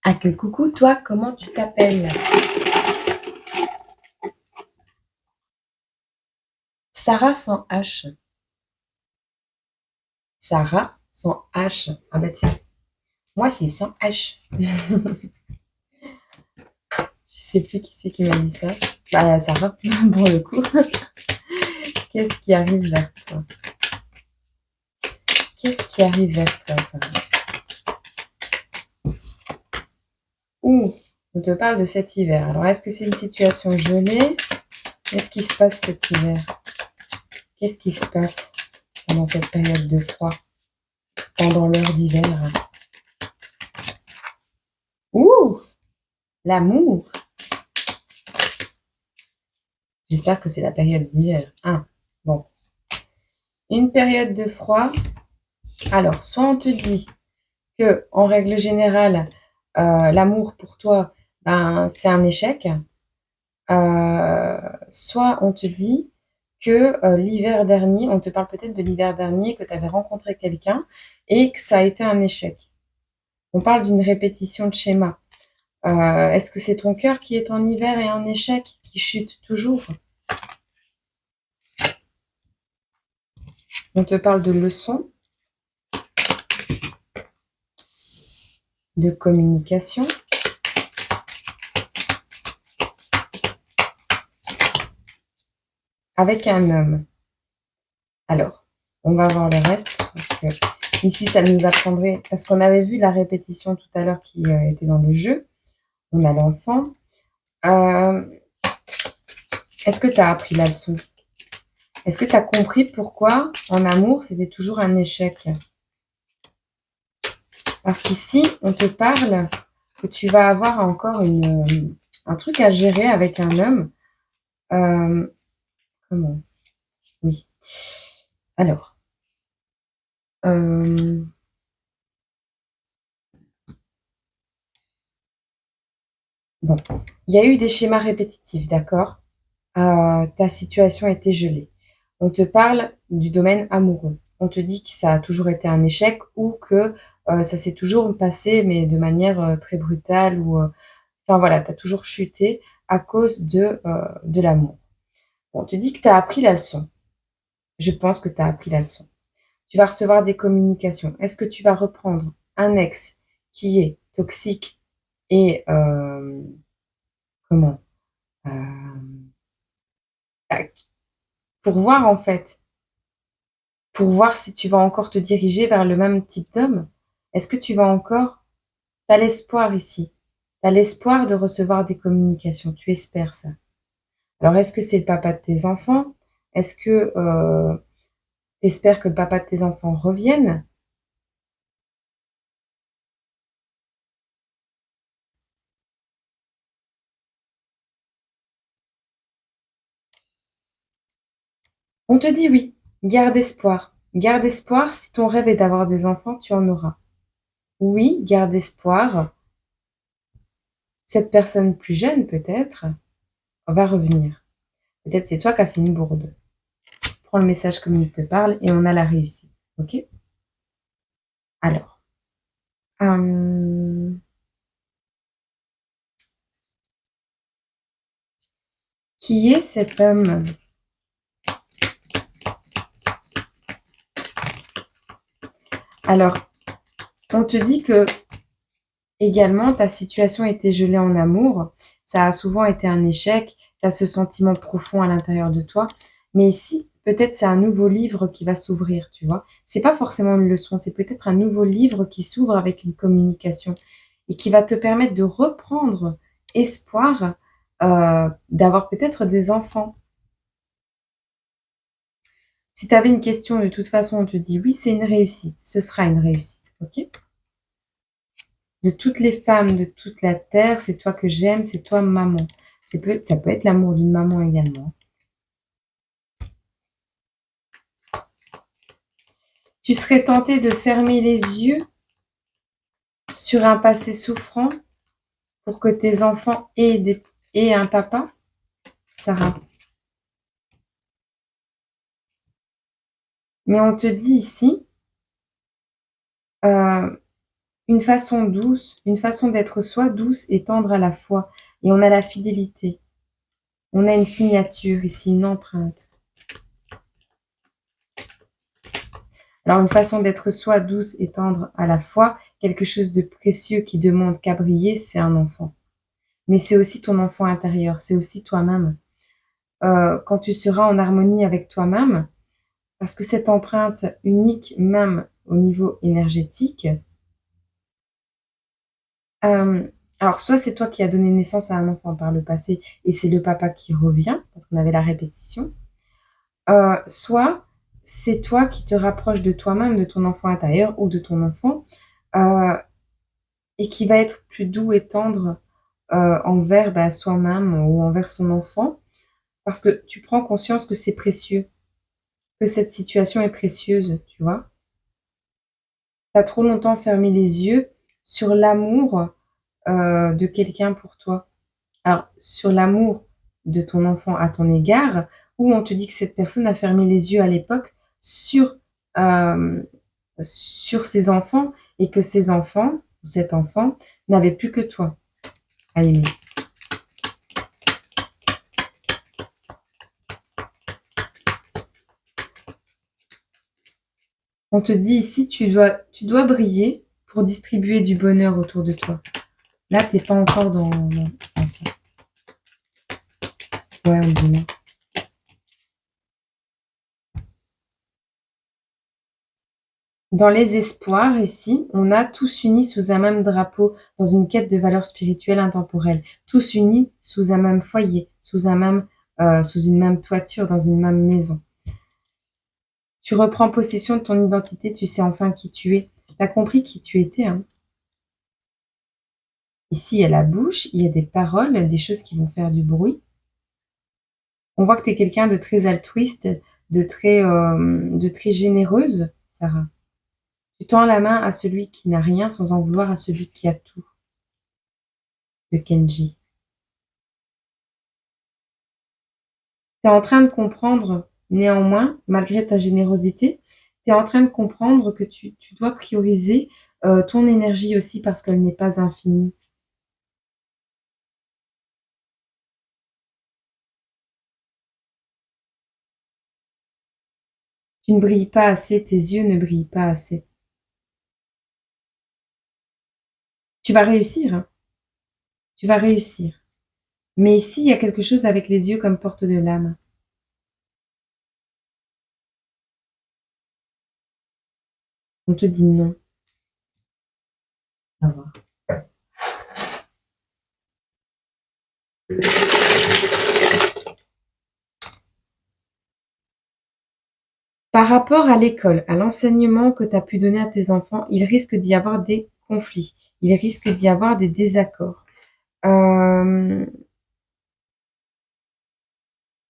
Ah que coucou, toi, comment tu t'appelles? Sarah sans H. Sarah sans H. Ah bah tiens, moi c'est sans H. Je sais plus qui c'est qui m'a dit ça. Bah Sarah, pour le coup. Qu'est-ce qui arrive vers toi? Qu'est-ce qui arrive vers toi, Sarah? Ouh, on te parle de cet hiver. Alors est-ce que c'est une situation gelée? Qu'est-ce qui se passe cet hiver? Qu'est-ce qui se passe pendant cette période de froid? Pendant l'heure d'hiver? Ouh, l'amour! J'espère que c'est la période d'hiver. Ah, bon. Une période de froid. Alors, soit on te dit que, en règle générale, l'amour pour toi, ben, c'est un échec. Soit on te dit que l'hiver dernier, on te parle peut-être de l'hiver dernier, que tu avais rencontré quelqu'un et que ça a été un échec. On parle d'une répétition de schéma. Est-ce que c'est ton cœur qui est en hiver et un échec, qui chute toujours? On te parle de leçons, de communication. Avec un homme. Alors, on va voir le reste, parce que ici, ça nous apprendrait, parce qu'on avait vu la répétition tout à l'heure qui était dans le jeu. On a l'enfant. Euh, Est-ce que tu as appris la leçon? Est-ce que tu as compris pourquoi, en amour, c'était toujours un échec? Parce qu'ici, on te parle que tu vas avoir encore un truc à gérer avec un homme. Comment? Oui. Alors, euh, bon, il y a eu des schémas répétitifs, d'accord? Ta situation était gelée. On te parle du domaine amoureux. On te dit que ça a toujours été un échec ou que ça s'est toujours passé, mais de manière très brutale ou enfin voilà, tu as toujours chuté à cause de l'amour. On te dit que tu as appris la leçon. Je pense que tu as appris la leçon. Tu vas recevoir des communications. Est-ce que tu vas reprendre un ex qui est toxique et comment euh, pour voir en fait, pour voir si tu vas encore te diriger vers le même type d'homme? Est-ce que tu vas encore... Tu as l'espoir ici. Tu as l'espoir de recevoir des communications. Tu espères ça. Alors, est-ce que c'est le papa de tes enfants? Est-ce que tu espères que le papa de tes enfants revienne? On te dit oui. Garde espoir. Garde espoir. Si ton rêve est d'avoir des enfants, tu en auras. Oui, garde espoir. Cette personne plus jeune, peut-être, va revenir. Peut-être c'est toi qui as fait une bourde. Prends le message comme il te parle et on a la réussite. Ok? Alors, euh, qui est cet homme? Alors, on te dit que également ta situation était gelée en amour. Ça a souvent été un échec. Tu as ce sentiment profond à l'intérieur de toi. Mais ici, peut-être c'est un nouveau livre qui va s'ouvrir, tu vois. C'est pas forcément une leçon, c'est peut-être un nouveau livre qui s'ouvre avec une communication et qui va te permettre de reprendre espoir d'avoir peut-être des enfants. Si tu avais une question, de toute façon, on te dit oui, c'est une réussite. Ce sera une réussite, ok? De toutes les femmes de toute la terre, c'est toi que j'aime, c'est toi maman. Ça peut être l'amour d'une maman également. Tu serais tenté de fermer les yeux sur un passé souffrant pour que tes enfants aient un papa, Sarah. Mais on te dit ici, euh, une façon d'être soi douce et tendre à la fois. Et on a la fidélité. On a une signature ici, une empreinte. Alors, une façon d'être soi douce et tendre à la fois, quelque chose de précieux qui demande qu'à briller, c'est un enfant. Mais c'est aussi ton enfant intérieur, c'est aussi toi-même. Quand tu seras en harmonie avec toi-même, parce que cette empreinte unique, même au niveau énergétique, euh, alors soit c'est toi qui as donné naissance à un enfant par le passé et c'est le papa qui revient, parce qu'on avait la répétition, soit c'est toi qui te rapproches de toi-même, de ton enfant intérieur ou de ton enfant, euh, et qui va être plus doux et tendre envers soi-même ou envers son enfant, parce que tu prends conscience que c'est précieux, que cette situation est précieuse, tu vois. Tu as trop longtemps fermé les yeux sur l'amour de quelqu'un pour toi. Alors, sur l'amour de ton enfant à ton égard, où on te dit que cette personne a fermé les yeux à l'époque sur, euh, sur ses enfants et que ses enfants, ou cet enfant, n'avait plus que toi à aimer. On te dit ici, tu dois briller pour distribuer du bonheur autour de toi. Là, t'es pas encore dans ça. Ouais, on dit non. Dans les espoirs, ici, on a tous unis sous un même drapeau, dans une quête de valeurs spirituelles intemporelles. Tous unis sous un même foyer, sous une même toiture, dans une même maison. Tu reprends possession de ton identité, tu sais enfin qui tu es. T'as compris qui tu étais, hein. Ici, il y a la bouche, il y a des paroles, des choses qui vont faire du bruit. On voit que tu es quelqu'un de très altruiste, de très généreuse, Sarah. Tu tends la main à celui qui n'a rien sans en vouloir à celui qui a tout, de Kenji. Tu es en train de comprendre, néanmoins, malgré ta générosité, tu es en train de comprendre que tu dois prioriser ton énergie aussi parce qu'elle n'est pas infinie. Tu ne brilles pas assez, tes yeux ne brillent pas assez. Tu vas réussir, hein. Tu vas réussir. Mais ici, il y a quelque chose avec les yeux comme porte de l'âme. On te dit non. Au revoir. Par rapport à l'école, à l'enseignement que tu as pu donner à tes enfants, il risque d'y avoir des conflits, il risque d'y avoir des désaccords. Il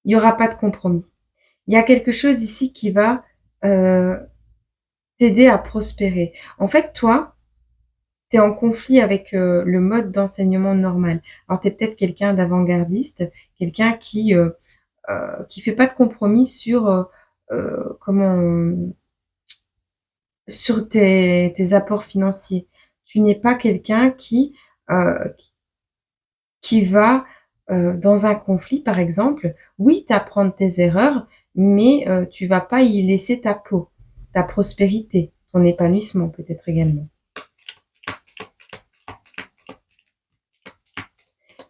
n'y aura pas de compromis. Il y a quelque chose ici qui va euh, t'aider à prospérer. En fait, toi, tu es en conflit avec le mode d'enseignement normal. Alors, tu es peut-être quelqu'un d'avant-gardiste, quelqu'un qui fait pas de compromis comment sur tes apports financiers. Tu n'es pas quelqu'un qui va dans un conflit, par exemple. Oui, t'apprendre tes erreurs, mais tu vas pas y laisser ta peau, ta prospérité, ton épanouissement peut-être également.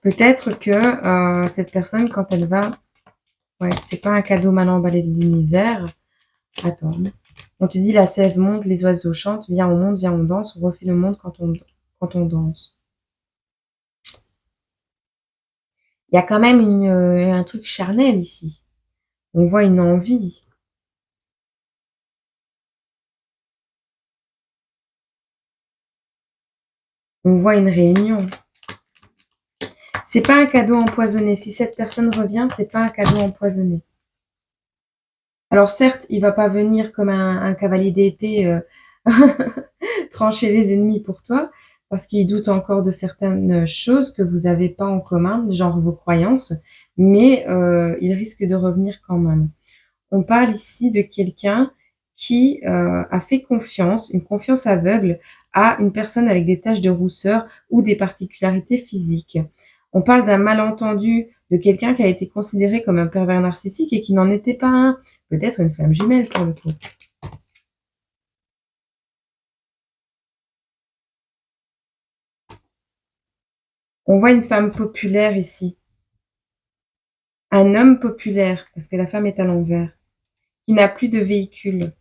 Peut-être que cette personne, quand elle va... Ouais, c'est pas un cadeau mal emballé de l'univers. Attends. On te dit la sève monte, les oiseaux chantent, viens on monte, viens on danse, on refait le monde quand on danse. Il y a quand même un truc charnel ici. On voit une envie. On voit une réunion. C'est pas un cadeau empoisonné. Si cette personne revient, c'est pas un cadeau empoisonné. Alors certes, il va pas venir comme un cavalier d'épée trancher les ennemis pour toi, parce qu'il doute encore de certaines choses que vous n'avez pas en commun, genre vos croyances, mais il risque de revenir quand même. On parle ici de quelqu'un qui, a fait confiance, une confiance aveugle à une personne avec des taches de rousseur ou des particularités physiques. On parle d'un malentendu de quelqu'un qui a été considéré comme un pervers narcissique et qui n'en était pas un. Peut-être une flamme jumelle pour le coup. On voit une femme populaire ici. Un homme populaire, parce que la femme est à l'envers, qui n'a plus de véhicule.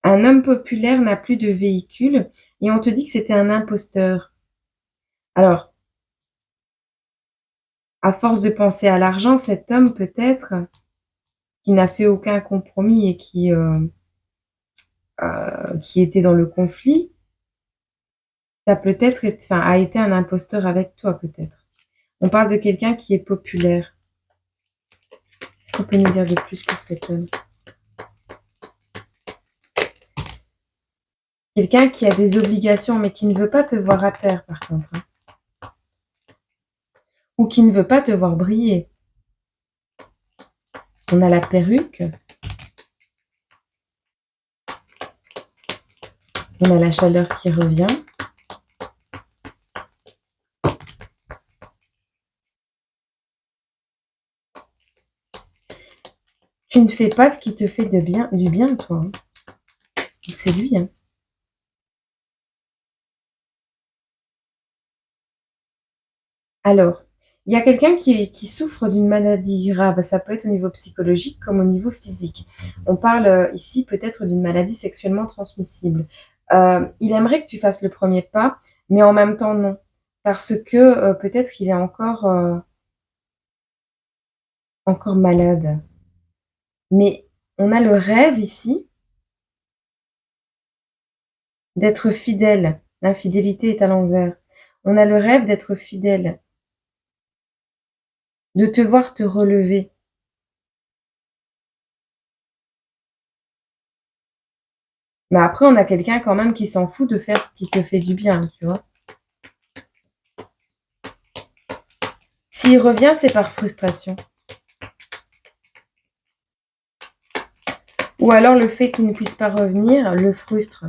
Un homme populaire n'a plus de véhicule et on te dit que c'était un imposteur. Alors, à force de penser à l'argent, cet homme peut-être, qui n'a fait aucun compromis et qui était dans le conflit, a été un imposteur avec toi peut-être. On parle de quelqu'un qui est populaire. Qu'est-ce qu'on peut nous dire de plus pour cet homme? Quelqu'un qui a des obligations mais qui ne veut pas te voir à terre par contre. Ou qui ne veut pas te voir briller. On a la perruque. On a la chaleur qui revient. Tu ne fais pas ce qui te fait du bien, toi. Hein. C'est lui. Hein. Alors, il y a quelqu'un qui souffre d'une maladie grave. Ça peut être au niveau psychologique comme au niveau physique. On parle ici peut-être d'une maladie sexuellement transmissible. Il aimerait que tu fasses le premier pas, mais en même temps non. Parce que peut-être il est encore malade. Mais on a le rêve ici d'être fidèle. L'infidélité est à l'envers. On a le rêve d'être fidèle, de te voir te relever. Mais après, on a quelqu'un quand même qui s'en fout de faire ce qui te fait du bien, tu vois. S'il revient, c'est par frustration. Ou alors le fait qu'il ne puisse pas revenir le frustre.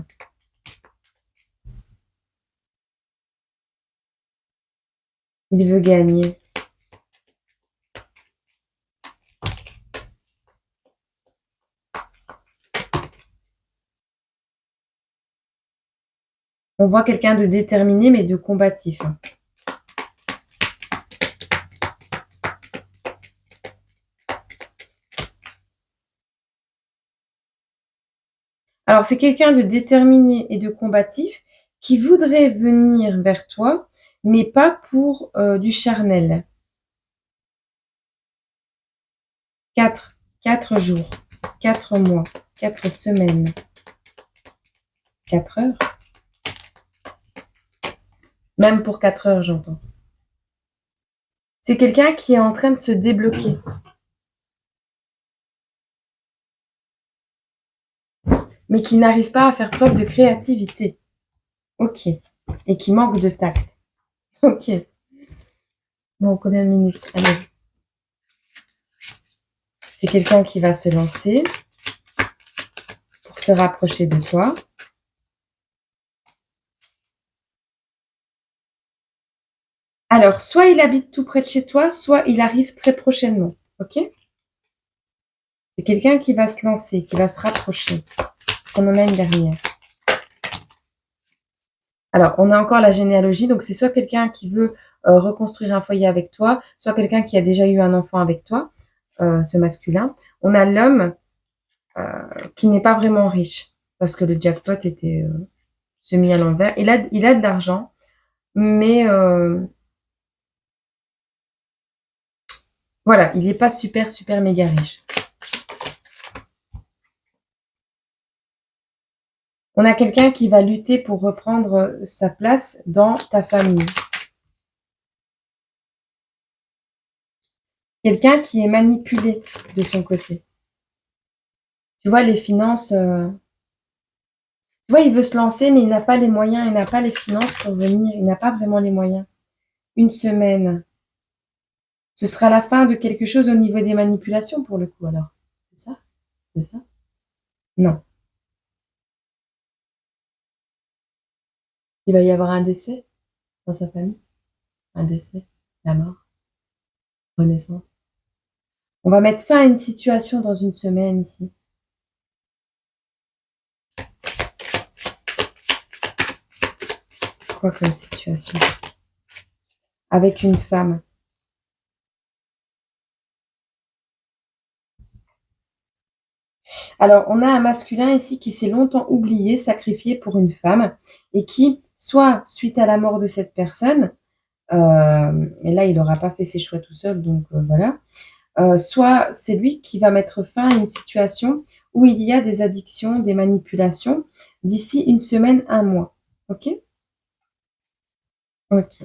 Il veut gagner. On voit quelqu'un de déterminé mais de combatif. Alors c'est quelqu'un de déterminé et de combatif qui voudrait venir vers toi, mais pas pour du charnel. 4 jours, 4 mois, 4 semaines, 4 heures. Même pour 4 heures, j'entends. C'est quelqu'un qui est en train de se débloquer. Mais qui n'arrive pas à faire preuve de créativité. Ok. Et qui manque de tact. Ok. Bon, combien de minutes? Allez. C'est quelqu'un qui va se lancer pour se rapprocher de toi. Alors, soit il habite tout près de chez toi, soit il arrive très prochainement. Ok? C'est quelqu'un qui va se lancer, qui va se rapprocher. On en a une dernière. Alors, on a encore la généalogie. Donc, c'est soit quelqu'un qui veut reconstruire un foyer avec toi, soit quelqu'un qui a déjà eu un enfant avec toi, ce masculin. On a l'homme qui n'est pas vraiment riche parce que le jackpot était semi à l'envers. Il a de l'argent, mais voilà, il n'est pas super, super méga riche. On a quelqu'un qui va lutter pour reprendre sa place dans ta famille. Quelqu'un qui est manipulé de son côté. Tu vois, les finances, tu vois, il veut se lancer, mais il n'a pas les moyens, il n'a pas les finances pour venir, il n'a pas vraiment les moyens. Une semaine. Ce sera la fin de quelque chose au niveau des manipulations pour le coup, alors. C'est ça? c'est ça? Non. Il va y avoir un décès dans sa famille? Un décès? La mort? Renaissance? On va mettre fin à une situation dans une semaine ici. Quoi comme situation? Avec une femme. Alors, on a un masculin ici qui s'est longtemps oublié, sacrifié pour une femme et qui, soit suite à la mort de cette personne, et là, il n'aura pas fait ses choix tout seul, donc voilà. Soit c'est lui qui va mettre fin à une situation où il y a des addictions, des manipulations, d'ici une semaine, un mois. Ok? Ok.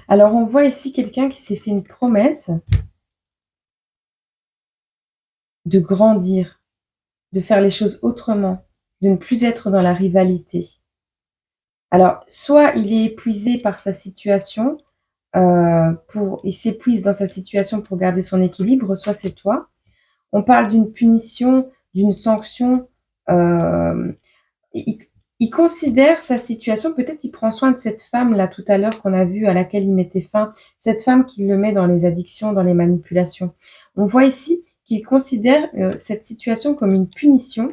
Alors, on voit ici quelqu'un qui s'est fait une promesse de grandir, de faire les choses autrement, de ne plus être dans la rivalité. Alors, soit il est épuisé par sa situation, il s'épuise dans sa situation pour garder son équilibre, soit c'est toi. On parle d'une punition, d'une sanction. Il, il considère sa situation, peut-être il prend soin de cette femme-là tout à l'heure qu'on a vue, à laquelle il mettait fin, cette femme qui le met dans les addictions, dans les manipulations. On voit ici qu'il considère cette situation comme une punition.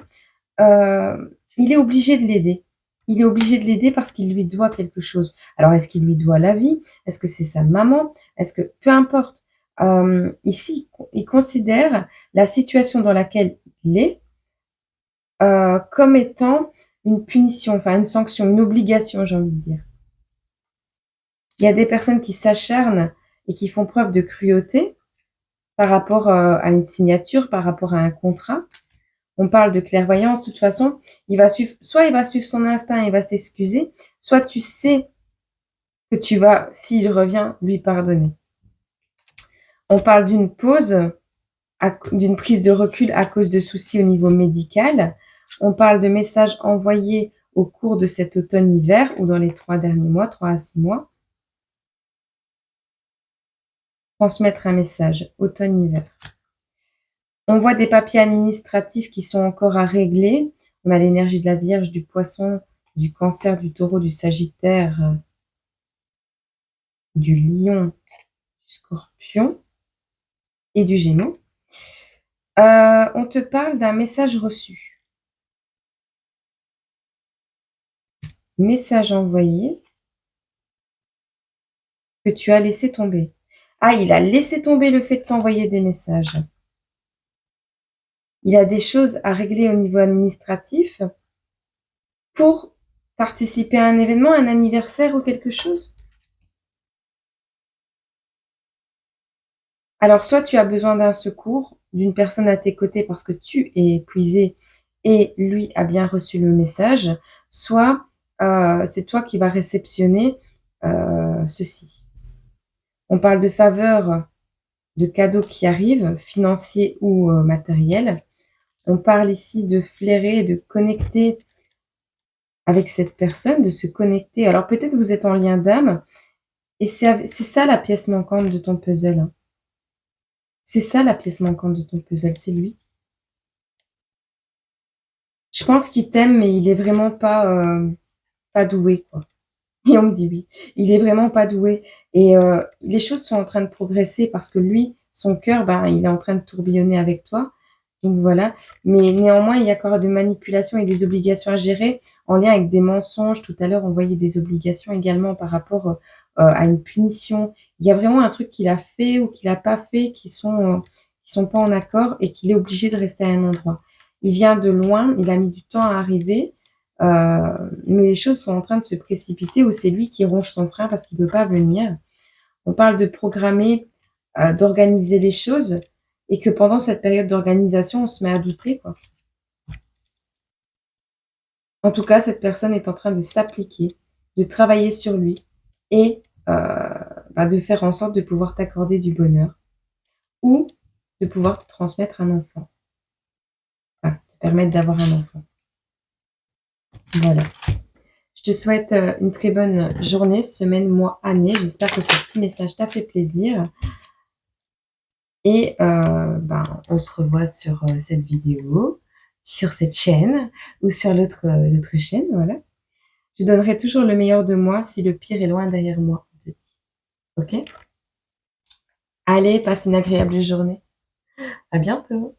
Il est obligé de l'aider. Il est obligé de l'aider parce qu'il lui doit quelque chose. Alors, est-ce qu'il lui doit la vie? Est-ce que c'est sa maman? Est-ce que... Peu importe. Ici, il considère la situation dans laquelle il est comme étant une punition, enfin une sanction, une obligation, j'ai envie de dire. Il y a des personnes qui s'acharnent et qui font preuve de cruauté par rapport à une signature, par rapport à un contrat. On parle de clairvoyance, de toute façon, soit il va suivre son instinct et il va s'excuser, soit tu sais que tu vas, s'il revient, lui pardonner. On parle d'une pause, d'une prise de recul à cause de soucis au niveau médical. On parle de messages envoyés au cours de cet automne-hiver ou dans les 3 derniers mois, 3 à 6 mois. Transmettre un message, automne-hiver. On voit des papiers administratifs qui sont encore à régler. On a l'énergie de la Vierge, du Poisson, du Cancer, du Taureau, du Sagittaire, du Lion, du Scorpion et du Gémeaux. On te parle d'un message reçu. Message envoyé que tu as laissé tomber. Ah, il a laissé tomber le fait de t'envoyer des messages. Il a des choses à régler au niveau administratif pour participer à un événement, un anniversaire ou quelque chose. Alors, soit tu as besoin d'un secours, d'une personne à tes côtés parce que tu es épuisé et lui a bien reçu le message, soit c'est toi qui vas réceptionner ceci. On parle de faveurs, de cadeaux qui arrivent, financiers ou matériels. On parle ici de flairer, de connecter avec cette personne, de se connecter. Alors peut-être vous êtes en lien d'âme et c'est ça la pièce manquante de ton puzzle, hein. C'est ça la pièce manquante de ton puzzle, c'est lui. Je pense qu'il t'aime, mais il est vraiment pas doué, quoi. Et on me dit oui. Il est vraiment pas doué. Et les choses sont en train de progresser parce que lui, son cœur, ben, il est en train de tourbillonner avec toi. Donc voilà. Mais néanmoins, il y a encore des manipulations et des obligations à gérer en lien avec des mensonges. Tout à l'heure, on voyait des obligations également par rapport à une punition. Il y a vraiment un truc qu'il a fait ou qu'il a pas fait qui sont pas en accord et qu'il est obligé de rester à un endroit. Il vient de loin, il a mis du temps à arriver. Mais les choses sont en train de se précipiter ou c'est lui qui ronge son frein parce qu'il ne peut pas venir. On parle de programmer, d'organiser les choses et que pendant cette période d'organisation, on se met à douter, quoi. En tout cas, cette personne est en train de s'appliquer, de travailler sur lui et de faire en sorte de pouvoir t'accorder du bonheur ou de pouvoir te transmettre un enfant, enfin, te permettre d'avoir un enfant. Voilà. Je te souhaite, une très bonne journée, semaine, mois, année. J'espère que ce petit message t'a fait plaisir et ben, on se revoit sur, cette vidéo, sur cette chaîne ou sur l'autre chaîne, voilà. Je donnerai toujours le meilleur de moi si le pire est loin derrière moi, on te dit. OK? Allez, passe une agréable journée. À bientôt.